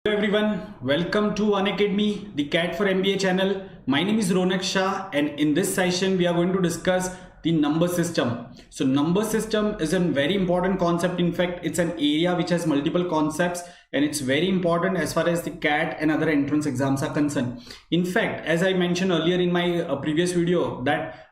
Hello everyone, welcome to Unacademy, the CAT4MBA channel. My name is Ronak Shah and in this session we are going to discuss the number system. So number system is a very important concept. In fact, it's an area which has multiple concepts and it's very important as far as the CAT and other entrance exams are concerned. In fact, as I mentioned earlier in my previous video that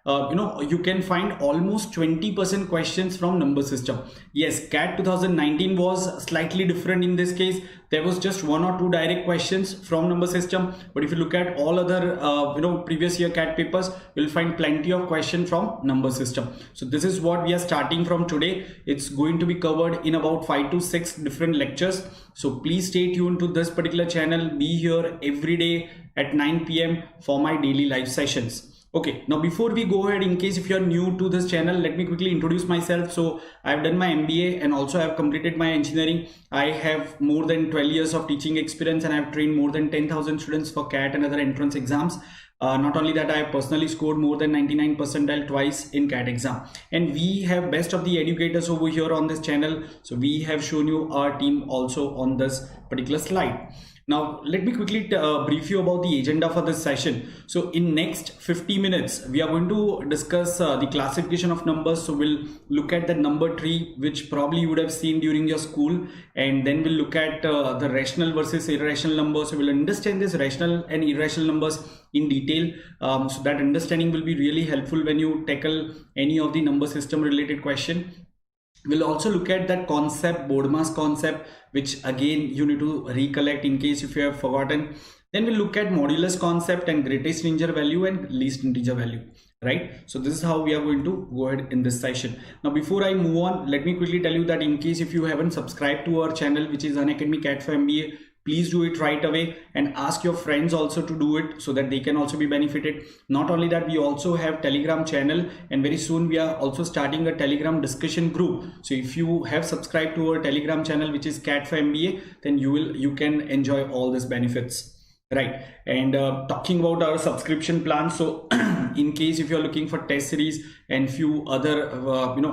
you can find almost 20% questions from number system. Yes, CAT 2019 was slightly different in this case. There was just one or two direct questions from number system, but if you look at all other previous year CAT papers, you'll find plenty of questions from number system. So this is what we are starting from today. It's going to be covered in about 5 to 6 different lectures. So please stay tuned to this particular channel. Be here every day at 9 p.m. for my daily live sessions. Okay, now before we go ahead, in case if you're new to this channel, let me quickly introduce myself. So I've done my MBA and also I've completed my engineering. I have more than 12 years of teaching experience and I've trained more than 10,000 students for CAT and other entrance exams. Not only that, I have personally scored more than 99 percentile twice in CAT exam. And we have best of the educators over here on this channel. So we have shown you our team also on this particular slide. Now, let me quickly brief you about the agenda for this session. So in next 50 minutes, we are going to discuss the classification of numbers. So we'll look at the number tree, which probably you would have seen during your school. And then we'll look at the rational versus irrational numbers. So we'll understand this rational and irrational numbers in detail. So that understanding will be really helpful when you tackle any of the number system related question. We'll also look at that concept, BODMAS concept, which again you need to recollect in case if you have forgotten. Then we'll look at modulus concept and greatest integer value and least integer value, right? So this is how we are going to go ahead in this session. Now before I move on, let me quickly tell you that in case if you haven't subscribed to our channel, which is Unacademy CAT4MBA, please do it right away and ask your friends also to do it so that they can also be benefited. Not only that, we also have Telegram channel and very soon we are also starting a Telegram discussion group. So if you have subscribed to our Telegram channel, which is CAT4MBA, then you can enjoy all these benefits. Right. And talking about our subscription plan, so in case if you're looking for test series and few other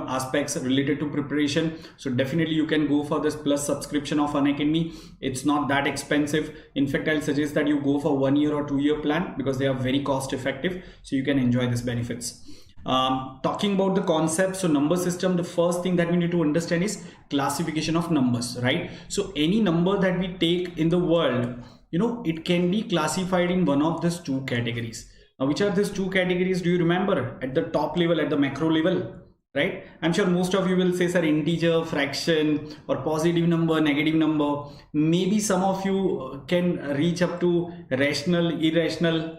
aspects related to preparation, so definitely you can go for this plus subscription of Unacademy. It's not that expensive. In fact, I'll suggest that you go for 1 year or 2 year plan because they are very cost effective, so you can enjoy these benefits. Talking about the concept, so number system, the first thing that we need to understand is classification of numbers, right? So any number that we take in the world, it can be classified in one of these two categories. Now, which are these two categories? Do you remember? At the top level, at the macro level, right? I'm sure most of you will say, sir, integer, fraction, or positive number, negative number. Maybe some of you can reach up to rational, irrational.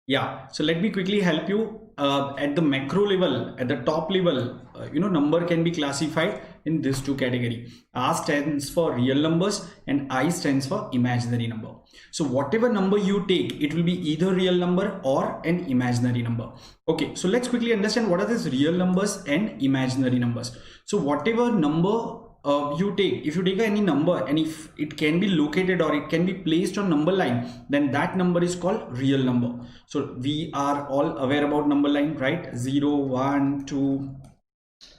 Yeah, so let me quickly help you. At the macro level, at the top level, number can be classified in these two categories. R stands for real numbers and I stands for imaginary number. So whatever number you take, it will be either real number or an imaginary number. Okay, so let's quickly understand what are these real numbers and imaginary numbers. So whatever number you take, if you take any number and if it can be located or it can be placed on number line, then that number is called real number. So we are all aware about number line, right? 0, 1, 2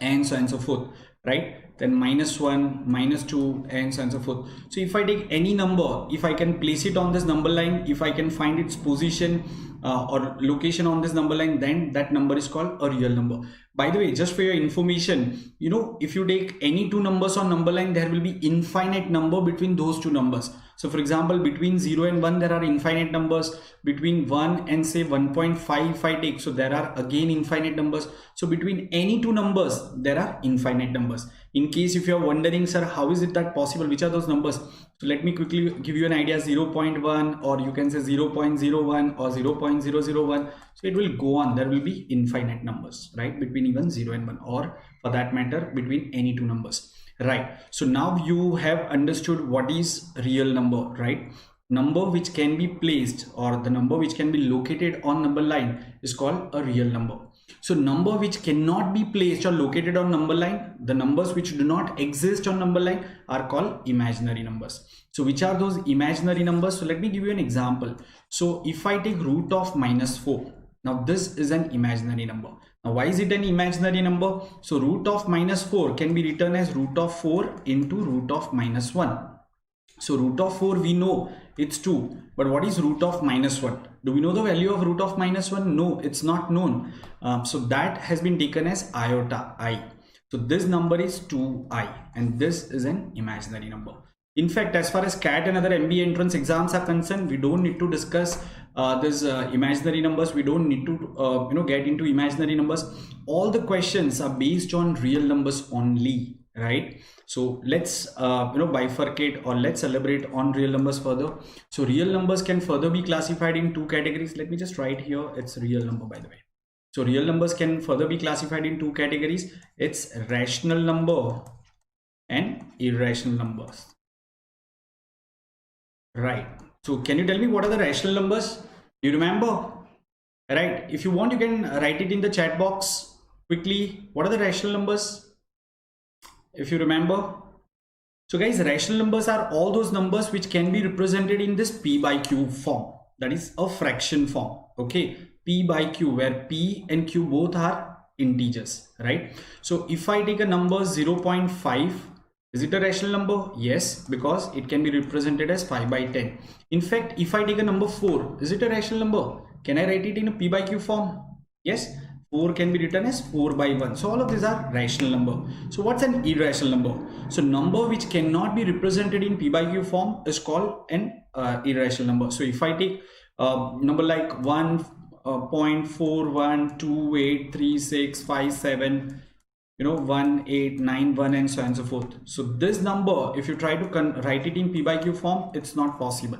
and so on and so forth, right? Then -1, -2 and so on and so forth. So if I take any number, if I can place it on this number line, if I can find its position or location on this number line, then that number is called a real number. By the way, just for your information, if you take any two numbers on number line, there will be infinite number between those two numbers. So for example, between 0 and 1, there are infinite numbers. Between 1 and say 1.5, if I take, so there are again infinite numbers. So between any two numbers, there are infinite numbers. In case if you are wondering, sir, how is it that possible? Which are those numbers? So let me quickly give you an idea. 0.1, or you can say 0.01 or 0.001. So it will go on. There will be infinite numbers, right? Between even 0 and 1, or for that matter, between any two numbers, right? So now you have understood what is real number, right? Number which can be placed or the number which can be located on number line is called a real number. So number which cannot be placed or located on number line, the numbers which do not exist on number line are called imaginary numbers. So which are those imaginary numbers? So let me give you an example. So if I take root of -4, now this is an imaginary number. Now why is it an imaginary number? So root of -4 can be written as root of 4 into root of -1. So root of 4 we know it's 2, but what is root of minus 1? Do we know the value of root of minus 1? No, it's not known. So that has been taken as iota I. So this number is 2i, and this is an imaginary number. In fact, as far as CAT and other MBA entrance exams are concerned, we don't need to discuss this imaginary numbers. We don't need to get into imaginary numbers. All the questions are based on real numbers only, right? So let's bifurcate, or let's elaborate on real numbers further. So real numbers can further be classified in two categories. Let me just write here, it's real number, by the way. So real numbers can further be classified in two categories. It's rational number and irrational numbers. Right. So can you tell me what are the rational numbers? You remember? Right. If you want, you can write it in the chat box quickly. What are the rational numbers? If you remember. So guys, rational numbers are all those numbers which can be represented in this P by Q form. That is a fraction form. Okay. P by Q, where P and Q both are integers, right? So if I take a number 0.5, is it a rational number? Yes, because it can be represented as 5 by 10. In fact, if I take a number 4, is it a rational number? Can I write it in a P by Q form? Yes, 4 can be written as 4 by 1. So all of these are rational number. So what's an irrational number? So number which cannot be represented in P by Q form is called an irrational number. So if I take number like 1.41283657, 1891 and so on and so forth. So this number, if you try to write it in P by Q form, it's not possible.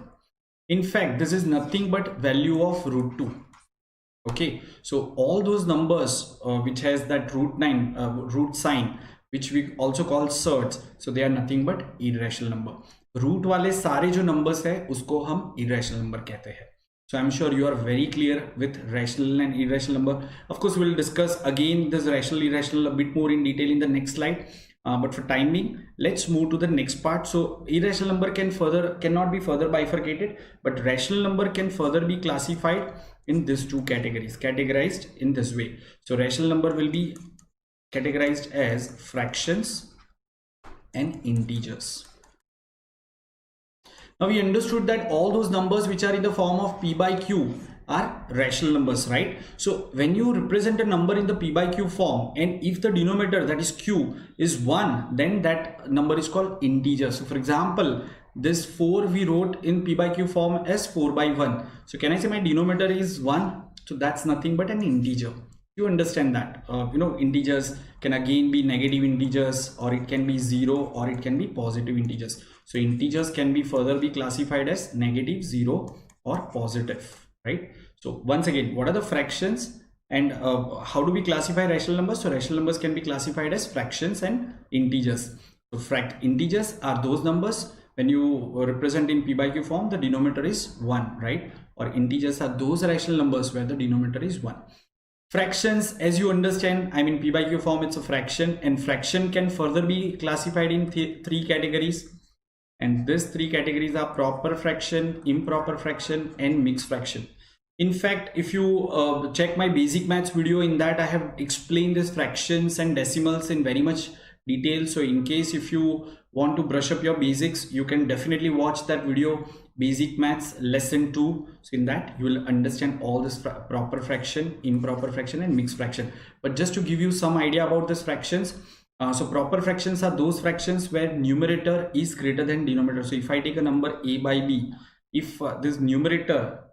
In fact, this is nothing but value of root 2. Okay, so all those numbers which has that root sign, which we also call surds, so they are nothing but irrational number. Root वाले सारे जो numbers है उसको हम irrational number कहते हैं. So I'm sure you are very clear with rational and irrational number. Of course, we'll discuss again this rational, irrational a bit more in detail in the next slide. But for time being, let's move to the next part. So irrational number cannot be further bifurcated, but rational number can further be classified in these two categories, categorized in this way. So rational number will be categorized as fractions and integers. Now we understood that all those numbers which are in the form of P by Q are rational numbers, right? So when you represent a number in the P by Q form, and if the denominator, that is Q, is 1, then that number is called integer. So for example, this 4 we wrote in P by Q form as 4 by 1. So can I say my denominator is 1? So that's nothing but an integer. You understand that integers can again be negative integers, or it can be 0, or it can be positive integers. So integers can be further be classified as negative, 0 or positive, right? So once again, what are the fractions, and how do we classify rational numbers? So rational numbers can be classified as fractions and integers. So integers are those numbers when you represent in P by Q form, the denominator is 1, right? Or integers are those rational numbers where the denominator is 1. Fractions, as you understand, I mean P by Q form, it's a fraction, and fraction can further be classified in three categories. And these three categories are proper fraction, improper fraction, and mixed fraction. In fact, if you check my basic maths video, in that I have explained these fractions and decimals in very much detail. So in case if you want to brush up your basics, you can definitely watch that video, basic maths lesson 2. So in that you will understand all this proper fraction, improper fraction, and mixed fraction. But just to give you some idea about these fractions, so proper fractions are those fractions where numerator is greater than denominator. So if I take a number a by b, if this numerator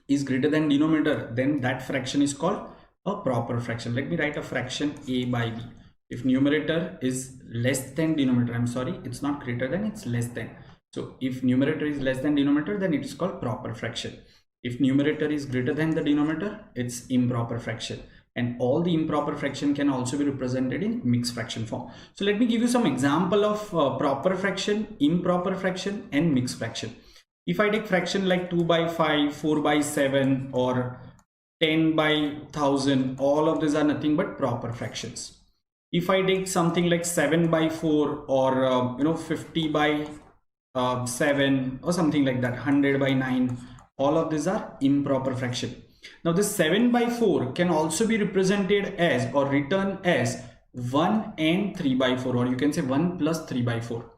is greater than denominator, then that fraction is called a proper fraction. Let me write a fraction a by b. If numerator is less than denominator, I'm sorry, it's not greater than, it's less than. So if numerator is less than denominator, then it is called proper fraction. If numerator is greater than the denominator, it's improper fraction. And all the improper fraction can also be represented in mixed fraction form. So let me give you some example of proper fraction, improper fraction, and mixed fraction. If I take fraction like 2 by 5, 4 by 7, or 10 by 1000, all of these are nothing but proper fractions. If I take something like 7 by 4, or 50 by 7, or something like that, 100 by 9, all of these are improper fraction. Now this 7 by 4 can also be represented as, or written as, 1 and 3 by 4, or you can say 1 plus 3 by 4,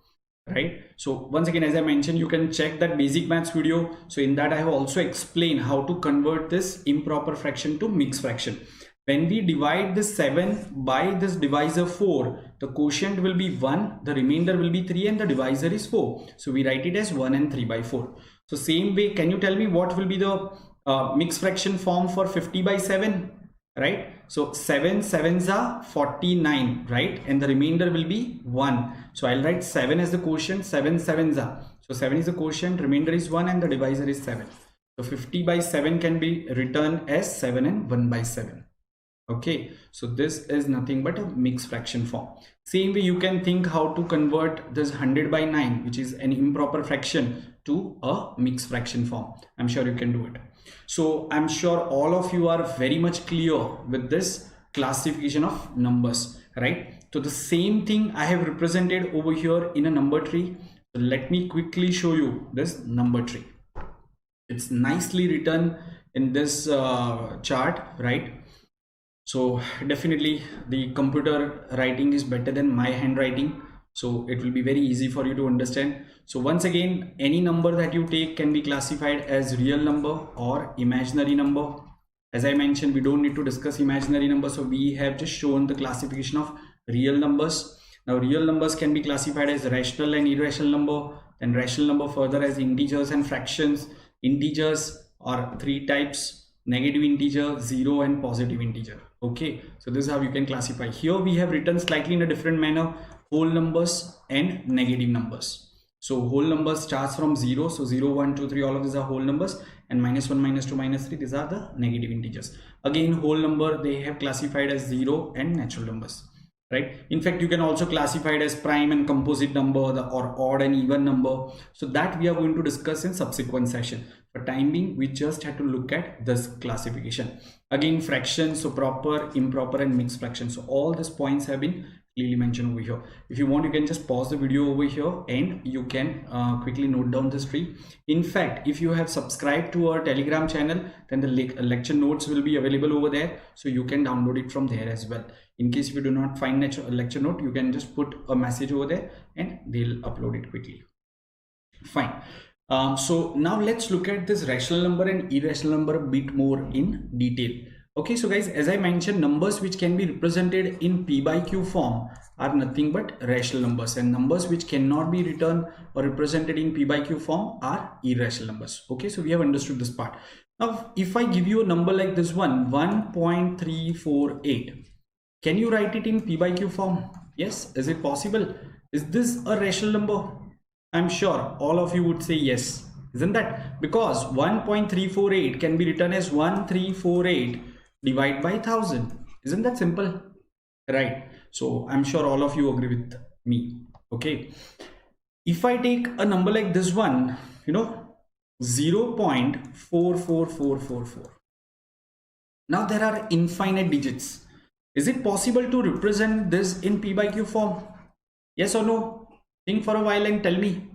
right? So once again, as I mentioned, you can check that basic maths video. So in that I have also explained how to convert this improper fraction to mixed fraction. When we divide this 7 by this divisor 4, the quotient will be 1, the remainder will be 3, and the divisor is 4. So we write it as 1 and 3 by 4. So same way, can you tell me what will be the mixed fraction form for 50 by 7? Right? So 7 sevens are 49, right? And the remainder will be 1. So I'll write 7 as the quotient, 7 sevens are. So 7 is the quotient, remainder is 1, and the divisor is 7. So 50 by 7 can be written as 7 and 1 by 7. Okay, so this is nothing but a mixed fraction form. Same way you can think how to convert this 100 by 9, which is an improper fraction, to a mixed fraction form. I'm sure you can do it. So I'm sure all of you are very much clear with this classification of numbers, right? So the same thing I have represented over here in a number tree. So let me quickly show you this number tree. It's nicely written in this chart, right? So definitely the computer writing is better than my handwriting, so it will be very easy for you to understand. So once again, any number that you take can be classified as real number or imaginary number. As I mentioned, we don't need to discuss imaginary numbers, so we have just shown the classification of real numbers. Now real numbers can be classified as rational and irrational number, then rational number further as integers and fractions. Integers are 3 types: negative integer, 0, and positive integer. Okay, so this is how you can classify. Here we have written slightly in a different manner whole numbers and negative numbers. So whole numbers starts from 0, so 0, 1, 2, 3, all of these are whole numbers, and -1, -2, -3, these are the negative integers. Again, whole number they have classified as 0 and natural numbers, right? In fact, you can also classify it as prime and composite number, or odd and even number. So that we are going to discuss in subsequent session. For time being, we just had to look at this classification. Again, fractions, so proper, improper, and mixed fractions. So all these points have been clearly mentioned over here. If you want, you can just pause the video over here and you can quickly note down this tree. In fact, if you have subscribed to our Telegram channel, then the lecture notes will be available over there, so you can download it from there as well. In case if you do not find a lecture note, you can just put a message over there and they'll upload it quickly. Fine. So now let's look at this rational number and irrational number a bit more in detail. Okay, so guys, as I mentioned, numbers which can be represented in P by Q form are nothing but rational numbers, and numbers which cannot be written or represented in P by Q form are irrational numbers. Okay, so we have understood this part. Now, if I give you a number like this one, 1.348, can you write it in P by Q form? Yes, is it possible? Is this a rational number? I'm sure all of you would say yes, isn't that? Because 1.348 can be written as 1348 divided by 1000. Isn't that simple? Right. So I'm sure all of you agree with me. Okay. If I take a number like this one, 0.44444. Now there are infinite digits. Is it possible to represent this in P by Q form? Yes or no? Think for a while and tell me.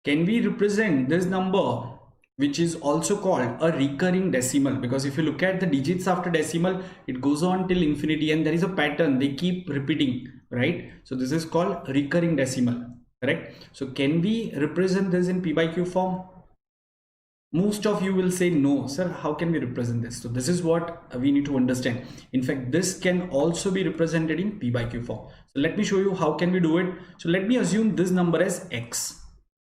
Can we represent this number, which is also called a recurring decimal? Because if you look at the digits after decimal, it goes on till infinity, and there is a pattern, they keep repeating, right? So this is called recurring decimal, correct? So can we represent this in P by Q form? Most of you will say no, sir, how can we represent this? So this is what we need to understand. In fact, this can also be represented in P by Q form. So let me show you how can we do it. So let me assume this number as X.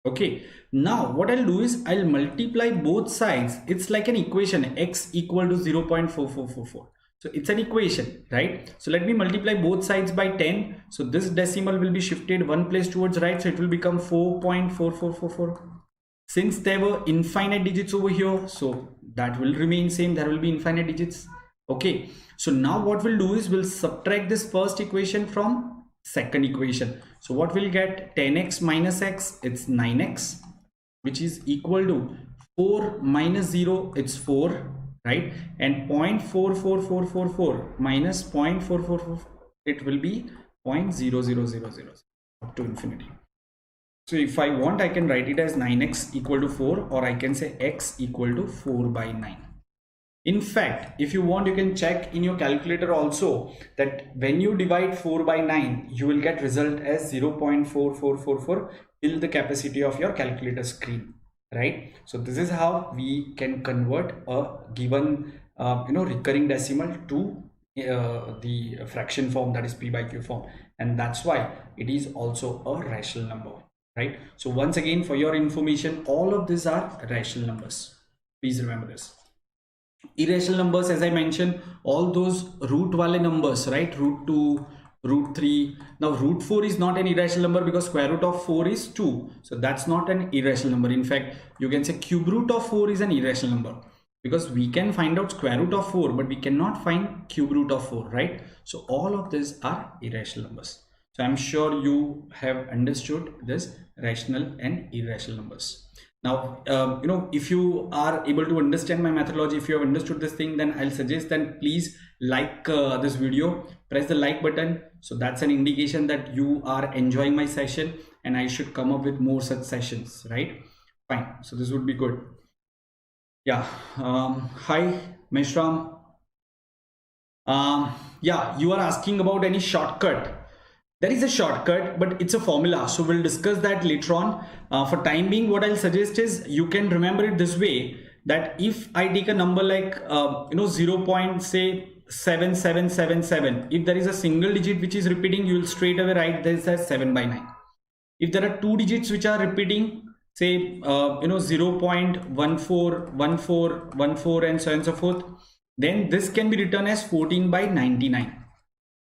Okay, now what I'll do is I'll multiply both sides. It's like an equation, X equal to 0.4444. So it's an equation, right? So let me multiply both sides by 10. So this decimal will be shifted one place towards right. So it will become 4.4444. Since there were infinite digits over here, so that will remain same. There will be infinite digits. Okay, so now what we'll do is we'll subtract this first equation from second equation. So what we'll get, 10x minus x, it's 9x, which is equal to 4 minus 0, it's 4, right? And 0.44444 minus 0.4444, it will be 0.0000 up to infinity. So if I want, I can write it as 9x equal to 4, or I can say x equal to 4 by 9. In fact, if you want, you can check in your calculator also that when you divide 4 by 9, you will get result as 0.4444 fill the capacity of your calculator screen, right? So this is how we can convert a given recurring decimal to the fraction form, that is p by q form, and that's why it is also a rational number, right? So once again, for your information, all of these are rational numbers. Please remember this. Irrational numbers, as I mentioned, all those root wale numbers, right? Root 2, root 3. Now root 4 is not an irrational number because square root of 4 is 2. So that's not an irrational number. In fact, you can say cube root of 4 is an irrational number because we can find out square root of 4, but we cannot find cube root of 4, right? So all of these are irrational numbers. So I'm sure you have understood this rational and irrational numbers. Now, if you are able to understand my methodology, if you have understood this thing, then I'll suggest that please like this video, press the like button. So that's an indication that you are enjoying my session and I should come up with more such sessions, right? Fine. So this would be good. Yeah. Hi, Meshram. Yeah, you are asking about any shortcut. There is a shortcut, but it's a formula, so we'll discuss that later on. For time being, what I'll suggest is you can remember it this way, that if I take a number like 0.7777, if there is a single digit which is repeating, you will straight away write this as 7 by 9. If there are two digits which are repeating, say 0.141414 and so on and so forth, then this can be written as 14 by 99.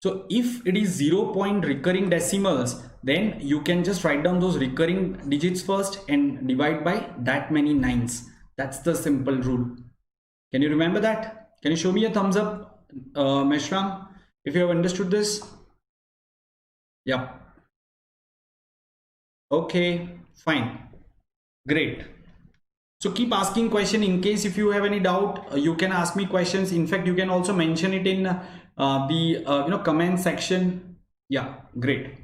So if it is 0 point recurring decimals, then you can just write down those recurring digits first and divide by that many nines. That's the simple rule. Can you remember that? Can you show me a thumbs up, Meshram, if you have understood this? Yeah. Okay, fine. Great. So keep asking question. In case if you have any doubt, you can ask me questions. In fact, you can also mention it in the comment section. Yeah, great.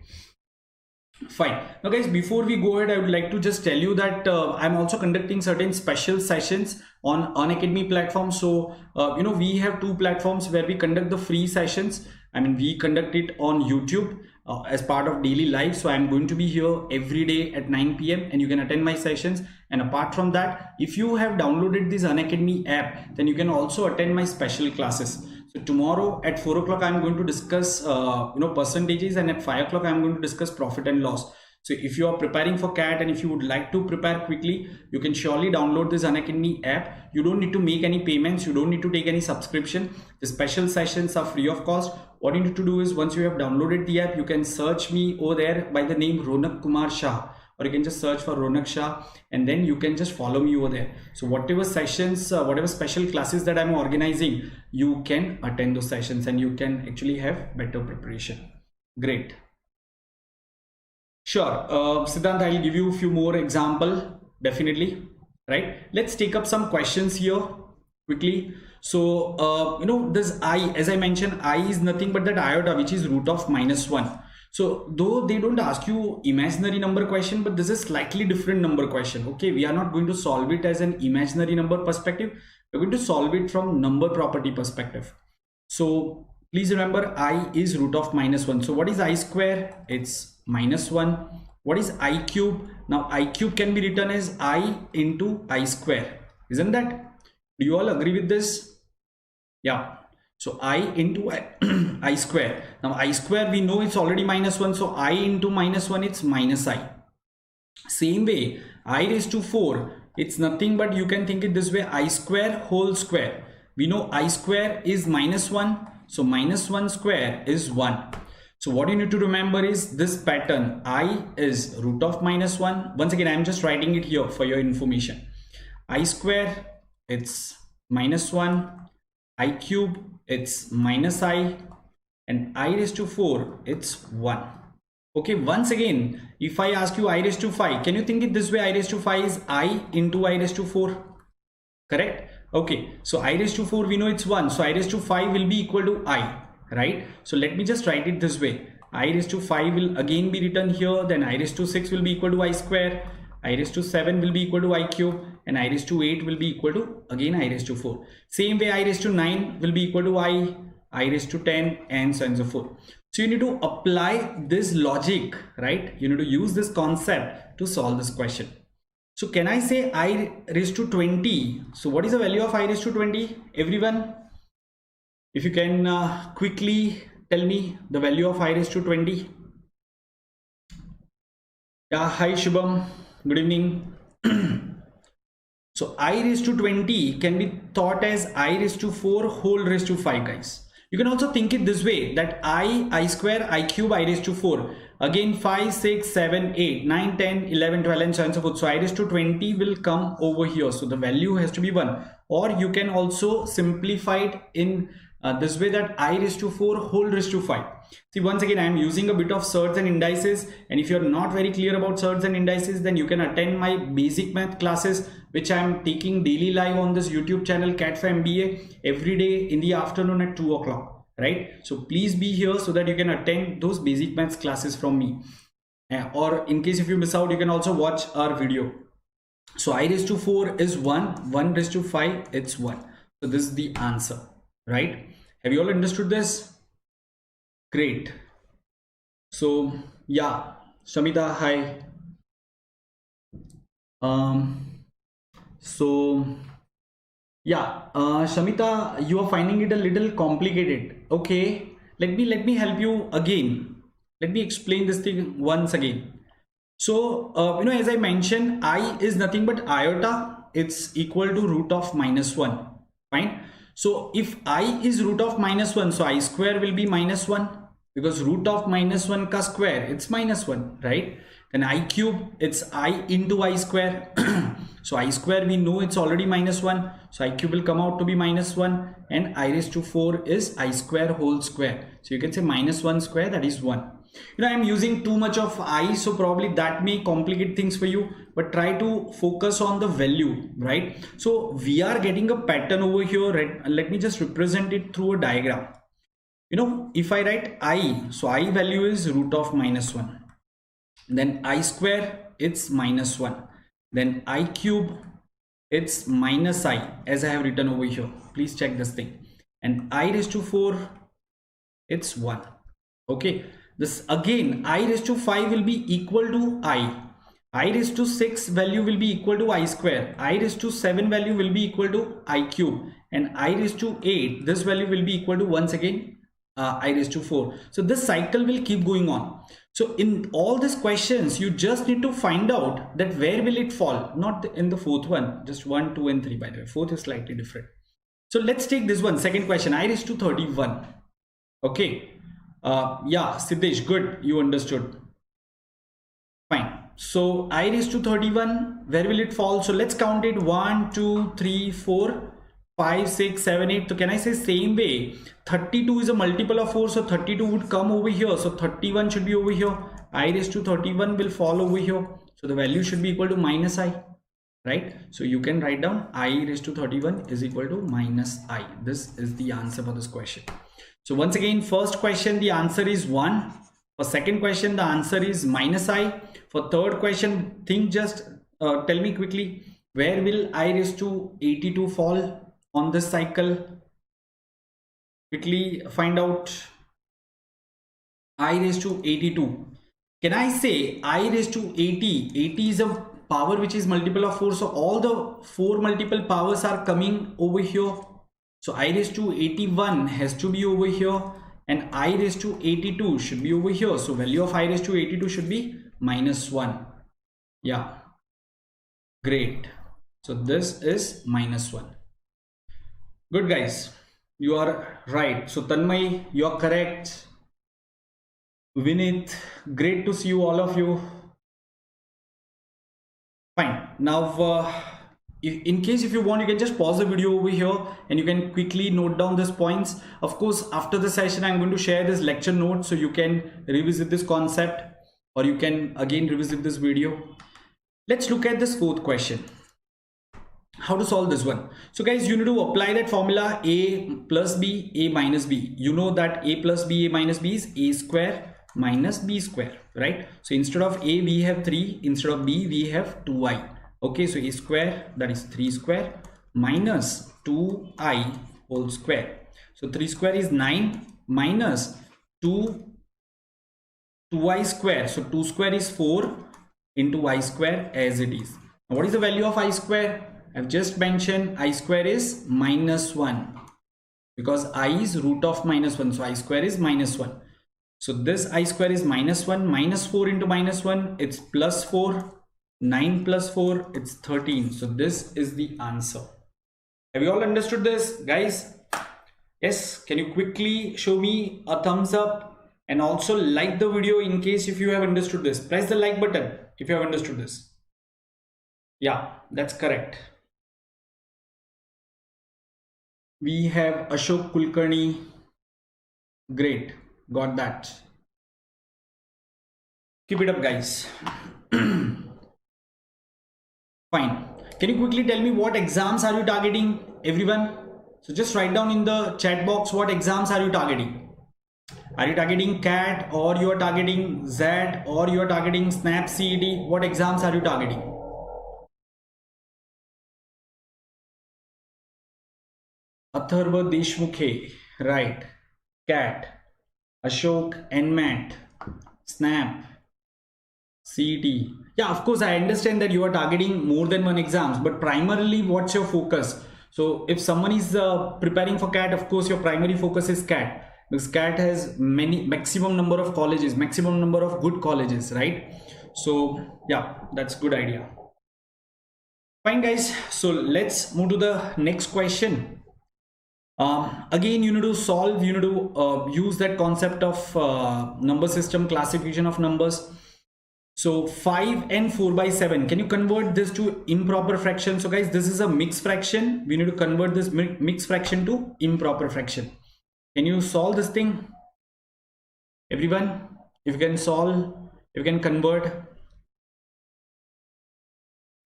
Fine. Now guys, before we go ahead, I would like to just tell you that I'm also conducting certain special sessions on Unacademy platform. So we have two platforms where we conduct the free sessions. I mean, we conduct it on YouTube as part of daily life. So I'm going to be here every day at 9 PM and you can attend my sessions. And apart from that, if you have downloaded this Unacademy app, then you can also attend my special classes. So tomorrow at 4 o'clock, I'm going to discuss, percentages, and at 5 o'clock, I'm going to discuss profit and loss. So if you are preparing for CAT and if you would like to prepare quickly, you can surely download this Unacademy app. You don't need to make any payments. You don't need to take any subscription. The special sessions are free of cost. What you need to do is once you have downloaded the app, you can search me over there by the name Ronak Shah. Or you can just search for Ronak Shah and then you can just follow me over there. So whatever sessions, whatever special classes that I'm organizing, you can attend those sessions and you can actually have better preparation. Great. Sure. Siddhant, I'll give you a few more example, definitely. Right. Let's take up some questions here quickly. So, this I, as I mentioned, I is nothing but that iota, which is root of -1. So though they don't ask you imaginary number question, but this is slightly different number question. Okay, we are not going to solve it as an imaginary number perspective. We're going to solve it from number property perspective. So please remember, I is root of -1. So what is I square? It's -1. What is I cube? Now I cube can be written as I into I square. Isn't that? Do you all agree with this? Yeah. So I into I square. Now I square, we know it's already -1. So I into -1, it's -I. Same way, I raised to 4, it's nothing but you can think it this way, I square whole square. We know I square is -1. So -1 square is 1. So what you need to remember is this pattern. I is root of -1. Once again, I'm just writing it here for your information. I square, it's -1. I cube, it's -I, and I raised to 4, it's 1. Okay, once again, if I ask you I raised to 5, can you think it this way? I raised to 5 is I into I raised to 4, correct? Okay, so I raised to 4, we know it's 1, so I raised to 5 will be equal to I, right? So let me just write it this way. I raised to 5 will again be written here, then I raised to 6 will be equal to I square, I raised to 7 will be equal to I cube, and I raised to 8 will be equal to again I raised to 4. Same way, I raised to 9 will be equal to I raised to 10, and so on and so forth. So you need to apply this logic, right? You need to use this concept to solve this question. So can I say I raised to 20? So what is the value of I raised to 20? Everyone, if you can quickly tell me the value of I raised to 20. Yeah, hi Shubham, good evening. So I raised to 20 can be thought as I raised to 4 whole raised to 5, guys. You can also think it this way, that I square, I cube, I raised to 4. Again 5, 6, 7, 8, 9, 10, 11, 12 and so on and so forth. So I raised to 20 will come over here. So the value has to be 1. Or you can also simplify it in this way, that I raised to 4 whole raised to 5. See, once again I am using a bit of surds and indices, and if you are not very clear about surds and indices, then you can attend my basic math classes which I am taking daily live on this YouTube channel CAT4MBA every day in the afternoon at 2 o'clock, right? So please be here so that you can attend those basic maths classes from me, or in case if you miss out, you can also watch our video. So I raised to 4 is 1, 1 raised to 5 it's 1. So this is the answer, right? Have you all understood this? Great. So yeah, Shamita, hi. So yeah, Shamita, you are finding it a little complicated. Okay, let me help you again. Let me explain this thing once again. So as I mentioned, I is nothing but iota. It's equal to root of -1. Fine. So if I is root of -1, so I square will be -1, because root of -1 ka square, it's -1, right? Then I cube, it's I into I square. So I square, we know it's already -1. So I cube will come out to be -1, and I raised to 4 is I square whole square. So you can say -1 square, that is 1. I'm using too much of I, so probably that may complicate things for you, but try to focus on the value, right? So we are getting a pattern over here. Let me just represent it through a diagram. If I write I, so I value is root of -1. Then I square, it's -1. Then I cube, it's minus I, as I have written over here. Please check this thing. And I raised to 4, it's 1. Okay. This again, I raised to 5 will be equal to I raised to 6 value will be equal to I square. I raised to 7 value will be equal to I cube. And I raised to 8, this value will be equal to once again I raised to 4. So this cycle will keep going on. So in all these questions, you just need to find out that where will it fall, not in the fourth one, just 1, 2 and 3, by the way. Fourth is slightly different. So let's take this one, second question, I raised to 31. Okay. Yeah, Siddesh, good, you understood. Fine. So I raised to 31, where will it fall? So let's count it, 1, 2, 3, 4, 5, 6, 7, 8. So can I say same way, 32 is a multiple of 4, so 32 would come over here. So 31 should be over here. I raised to 31 will fall over here. So the value should be equal to minus I, right? So you can write down I raised to 31 is equal to minus I. This is the answer for this question. So once again, first question, the answer is 1. For second question, the answer is minus I. For third question, think just tell me quickly, where will I raised to 82 fall on this cycle? Quickly find out. I raised to 82. Can I say I raised to 80? 80 is a power which is multiple of 4. So all the 4 multiple powers are coming over here. So I raised to 81 has to be over here, and I raised to 82 should be over here. So value of I raised to 82 should be -1. Yeah, great. So this is -1. Good guys, you are right. So Tanmay, you are correct. Vinit, great to see you, all of you. Fine. Now in case if you want, you can just pause the video over here and you can quickly note down these points. Of course, after the session, I'm going to share this lecture note so you can revisit this concept, or you can again revisit this video. Let's look at this fourth question. How to solve this one? So guys, you need to apply that formula A plus B, A minus B. You know that A plus B, A minus B is A square minus B square, right? So instead of A, we have 3. Instead of B, we have 2i. Okay, so A square, that is 3 square minus 2i whole square. So 3 square is 9 minus 2 2i square. So 2 square is 4 into I square as it is. Now what is the value of I square? I've just mentioned I square is -1 because I is root of -1. So I square is -1. So this I square is -1, -4 into -1, it's +4, 9 plus 4, it's 13. So this is the answer. Have you all understood this, guys? Yes, can you quickly show me a thumbs up and also like the video in case if you have understood this. Press the like button if you have understood this. Yeah, that's correct. We have Ashok Kulkarni. Great, got that. Keep it up, guys. Fine. Can you quickly tell me what exams are you targeting, everyone? So just write down in the chat box what exams are you targeting. Are you targeting CAT or you are targeting Z or you are targeting SNAP CET? What exams are you targeting? Atharva Deshmukhe, right. CAT, Ashok, NMAT, SNAP, CET. Yeah, of course, I understand that you are targeting more than one exams, but primarily what's your focus? So if someone is preparing for CAT, of course, your primary focus is CAT. Because CAT has maximum number of colleges, maximum number of good colleges, right? So yeah, that's good idea. Fine, guys. So let's move to the next question. Again, you need to solve, you need to use that concept of number system, classification of numbers. So 5 and 4 by 7, can you convert this to improper fraction? So guys, this is a mixed fraction. We need to convert this mixed fraction to improper fraction. Can you solve this thing? Everyone, if you can solve, if you can convert.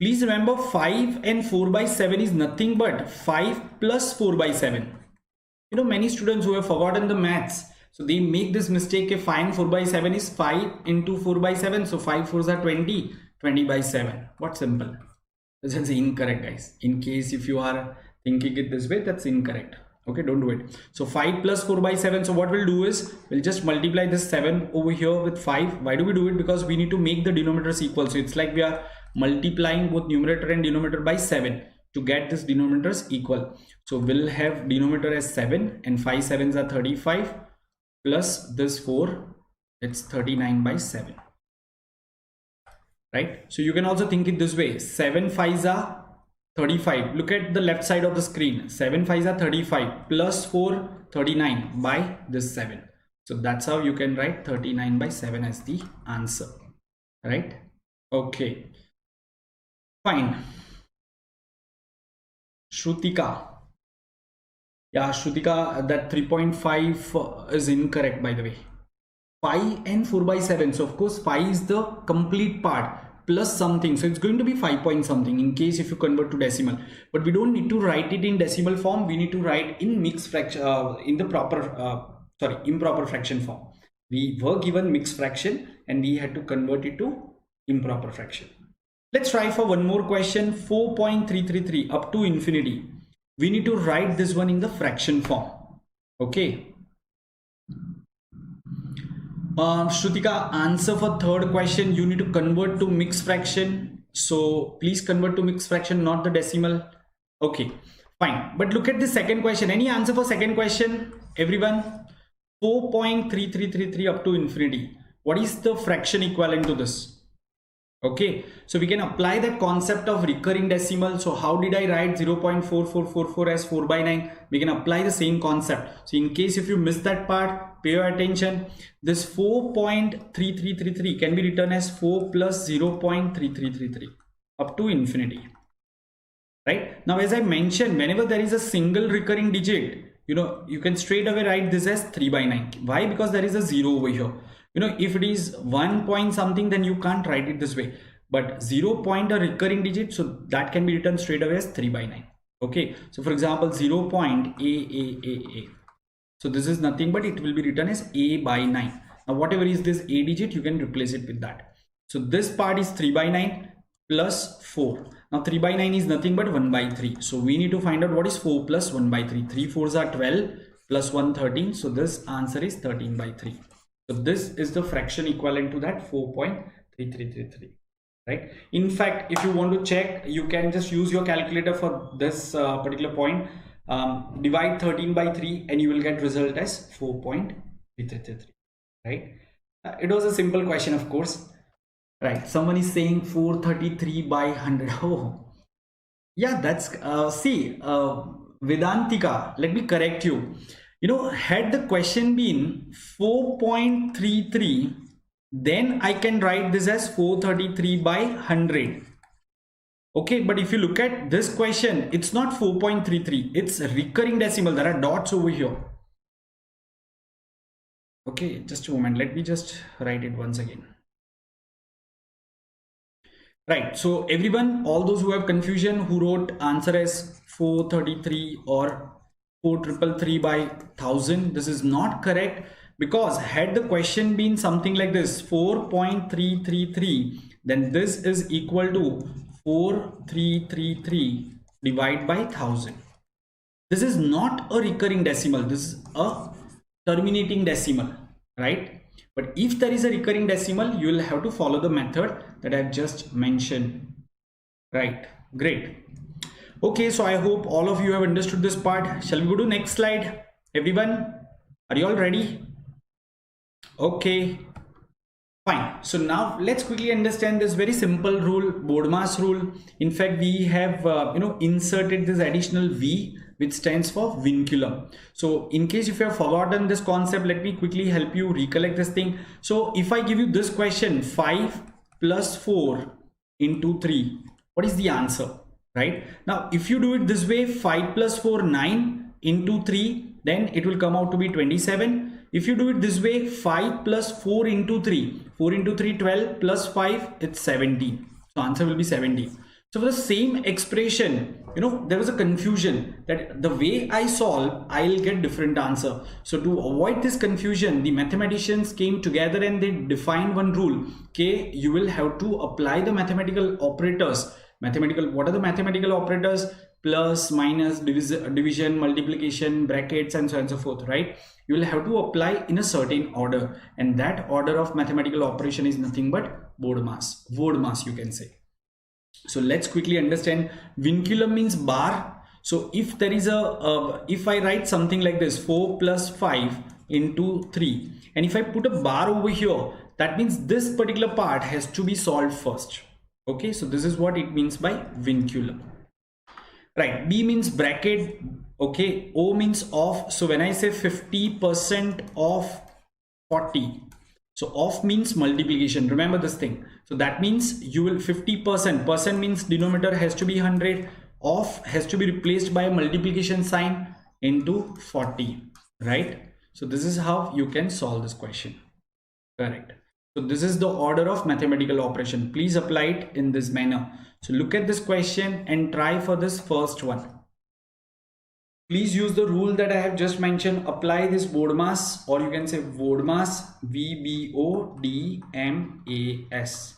Please remember 5 and 4 by 7 is nothing but 5 plus 4 by 7. You know, many students who have forgotten the maths, so they make this mistake. If 5 and 4 by 7 is 5 into 4 by 7, so 5 4s are 20, 20 by 7. What simple? This is incorrect, guys. In case if you are thinking it this way, that's incorrect. Okay, don't do it. So 5 plus 4 by 7. So what we'll do is we'll just multiply this 7 over here with 5. Why do we do it? Because we need to make the denominators equal. So it's like we are multiplying both numerator and denominator by 7 to get this denominators equal. So we'll have denominator as 7 and 5 7s are 35 plus this 4, it's 39 by 7. Right? So you can also think it this way. 7 5s are 35. Look at the left side of the screen. 7 5s are 35 plus 4, 39 by this 7. So that's how you can write 39 by 7 as the answer. Right? Okay. Fine. Shrutika. Yeah, Shrutika, that 3.5 is incorrect, by the way. 5 and 4 by 7. So of course 5 is the complete part plus something. So it's going to be 5 point something in case if you convert to decimal. But we don't need to write it in decimal form. We need to write in mixed fraction, in the improper fraction form. We were given mixed fraction and we had to convert it to improper fraction. Let's try for one more question. 4.333 up to infinity. We need to write this one in the fraction form. Okay. Shrutika, answer for third question. You need to convert to mixed fraction. So please convert to mixed fraction, not the decimal. Okay, fine. But look at the second question. Any answer for second question, everyone? 4.3333 up to infinity. What is the fraction equivalent to this? Okay, so we can apply that concept of recurring decimal. So how did I write 0.4444 as 4 by 9? We can apply the same concept. So in case if you miss that part, pay your attention. This 4.3333 can be written as 4 plus 0.3333 up to infinity. Right? Now, as I mentioned, whenever there is a single recurring digit, you can straight away write this as 3 by 9. Why? Because there is a 0 over here. If it is 1 point something, then you can't write it this way. But 0 point a recurring digit, so that can be written straight away as 3 by 9. Okay. So for example, 0 point a. So this is nothing but it will be written as a by 9. Now whatever is this a digit, you can replace it with that. So this part is 3 by 9 plus 4. Now 3 by 9 is nothing but 1 by 3. So we need to find out what is 4 plus 1 by 3. 3 4s are 12 plus 1 13. So this answer is 13 by 3. So this is the fraction equivalent to that 4.3333, right? In fact, if you want to check, you can just use your calculator for this particular point. Divide 13 by 3 and you will get result as 4.3333, right? It was a simple question, of course, right? Someone is saying 433 by 100. Oh, yeah, that's Vedantika, let me correct you. You know, had the question been 4.33, then I can write this as 433 by 100. Okay, but if you look at this question, it's not 4.33, it's a recurring decimal. There are dots over here. Okay, just a moment. Let me just write it once again. Right, so everyone, all those who have confusion, who wrote answer as 433 or 4333 by 1000, this is not correct, because had the question been something like this, 4.333, then this is equal to 4333 divided by 1000. This is not a recurring decimal, this is a terminating decimal, right? But if there is a recurring decimal, you will have to follow the method that I've just mentioned, right? Great. Okay, so I hope all of you have understood this part. Shall we go to next slide? Everyone, are you all ready? Okay, fine. So now let's quickly understand this very simple rule, BODMAS rule. In fact, we have inserted this additional V, which stands for Vinculum. So in case if you have forgotten this concept, let me quickly help you recollect this thing. So if I give you this question, 5 plus 4 into 3, what is the answer, right? Now if you do it this way, 5 plus 4, 9 into 3, then it will come out to be 27. If you do it this way, 5 plus 4 into 3, 4 into 3, 12 plus 5, it's 17. So answer will be 17. So for the same expression, there was a confusion that the way I solve, I'll get different answer. So to avoid this confusion, the mathematicians came together and they defined one rule. Okay, you will have to apply the mathematical operators. What are the mathematical operators? Plus, minus, division, multiplication, brackets, and so on and so forth, right? You will have to apply in a certain order. And that order of mathematical operation is nothing but BODMAS, you can say. So let's quickly understand. Vinculum means bar. So if there is if I write something like this, 4 plus 5 into 3, and if I put a bar over here, that means this particular part has to be solved first. Okay, so this is what it means by Vinculum. Right, B means bracket. Okay, O means off. So when I say 50% of 40, so off means multiplication. Remember this thing. So that means you will 50%. Percent means denominator has to be 100. Off has to be replaced by a multiplication sign into 40. Right. So this is how you can solve this question. Correct. So this is the order of mathematical operation. Please apply it in this manner. So look at this question and try for this first one. Please use the rule that I have just mentioned. Apply this BODMAS, or you can say BODMAS, VBODMAS.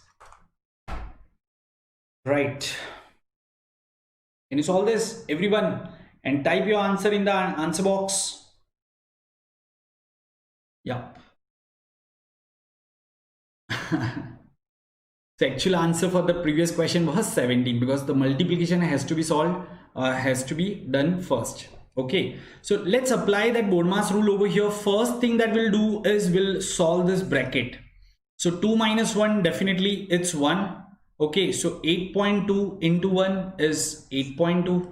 Right. Can you solve this, everyone? And type your answer in the answer box. Yeah. The actual answer for the previous question was 17, because the multiplication has to be solved, has to be done first. Okay, so let's apply that BODMAS rule over here. First thing that we'll do is we'll solve this bracket. So 2 minus 1, definitely it's 1. Okay, so 8.2 into 1 is 8.2.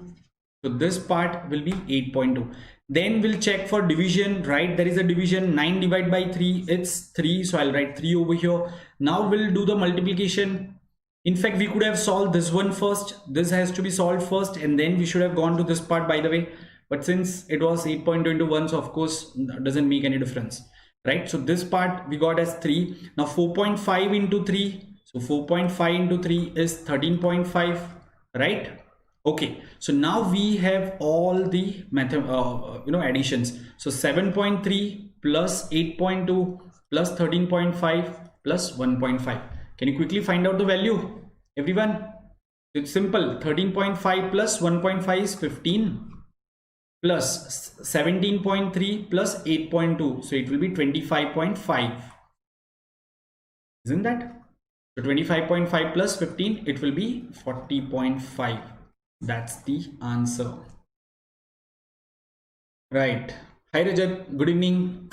So this part will be 8.2. Then we'll check for division, right? There is a division. 9 divided by 3, it's 3. So I'll write 3 over here. Now we'll do the multiplication. In fact, we could have solved this one first. This has to be solved first, and then we should have gone to this part, by the way. But since it was 8.2 into 1, so of course doesn't make any difference, right? So this part we got as 3. Now 4.5 into 3. So 4.5 into 3 is 13.5, right? Okay, so now we have all the additions. So 7.3 plus 8.2 plus 13.5 plus 1.5. Can you quickly find out the value, everyone? It's simple. 13.5 plus 1.5 is 15, plus 17.3 plus 8.2, so it will be 25.5. isn't that? So 25.5 plus 15, it will be 40.5. That's the answer. Right. Hi Rajat, good evening.